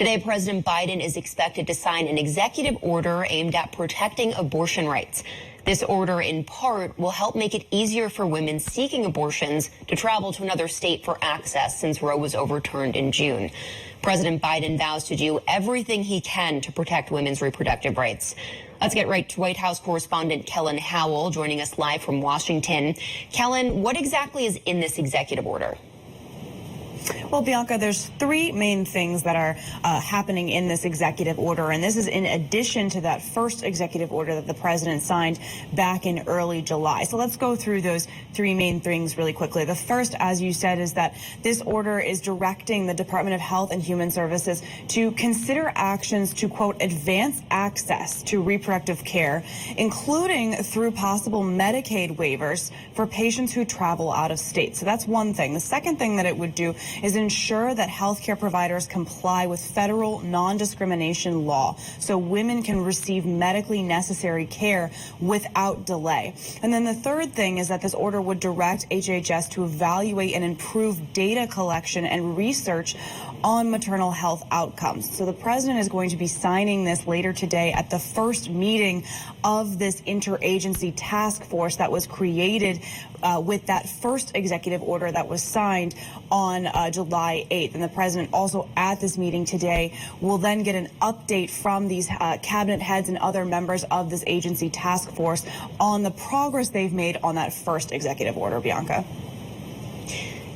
Today, President Biden is expected to sign an executive order aimed at protecting abortion rights. This order, in part, will help make it easier for women seeking abortions to travel to another state for access since Roe was overturned in June. President Biden vows to do everything he can to protect women's reproductive rights. Let's get right to White House correspondent Kellen Howell joining us live from Washington. Kellen, what exactly is in this executive order? Well, Bianca, there's three main things that are happening in this executive order, and this is in addition to that first executive order that the president signed back in early July. So let's go through those three main things really quickly. The first, as you said, is that this order is directing the Department of Health and Human Services to consider actions to, quote, advance access to reproductive care, including through possible Medicaid waivers for patients who travel out of state. So that's one thing. The second thing that it would do is ensure that healthcare providers comply with federal non-discrimination law so women can receive medically necessary care without delay. And then the third thing is that this order would direct HHS to evaluate and improve data collection and research on maternal health outcomes. So the president is going to be signing this later today at the first meeting of this interagency task force that was created with that first executive order that was signed on July 8th. And the president also at this meeting today will then get an update from these cabinet heads and other members of this agency task force on the progress they've made on that first executive order, Bianca.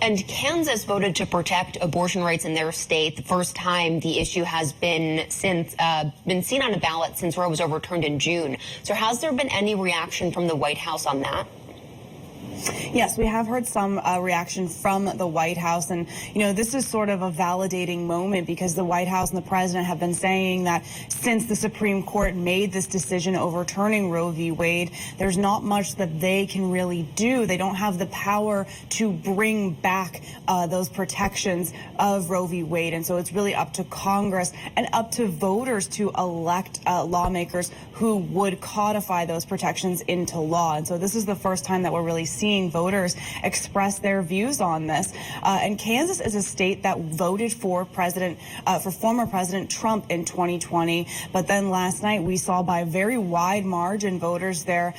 And Kansas voted to protect abortion rights in their state. The first time the issue has been seen on a ballot since Roe was overturned in June. So has there been any reaction from the White House on that? Yes, we have heard some reaction from the White House. And, you know, this is sort of a validating moment because the White House and the president have been saying that since the Supreme Court made this decision overturning Roe v. Wade, there's not much that they can really do. They don't have the power to bring back those protections of Roe v. Wade. And so it's really up to Congress and up to voters to elect lawmakers who would codify those protections into law. And so this is the first time that we're really seeing voters express their views on this. And Kansas is a state that voted for former President Trump in 2020. But then last night we saw by a very wide margin voters there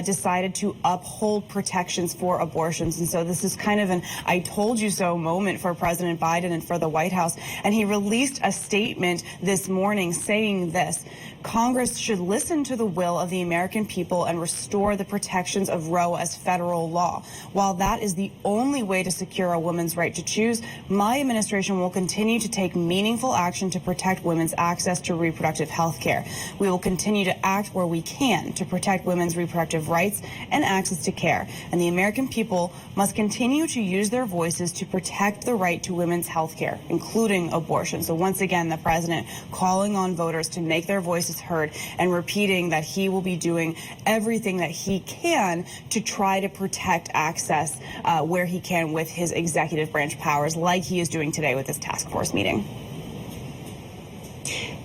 decided to uphold protections for abortions. And so this is kind of an I told you so moment for President Biden and for the White House. And he released a statement this morning saying this: Congress should listen to the will of the American people and restore the protections of Roe as federal law. While that is the only way to secure a woman's right to choose, my administration will continue to take meaningful action to protect women's access to reproductive health care. We will continue to act where we can to protect women's reproductive rights and access to care. And the American people must continue to use their voices to protect the right to women's health care, including abortion. So once again, the president calling on voters to make their voices heard and repeating that he will be doing everything that he can to try to protect access where he can with his executive branch powers, like he is doing today with this task force meeting.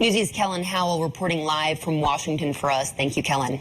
Newsy's Kellen Howell reporting live from Washington for us. Thank you, Kellen.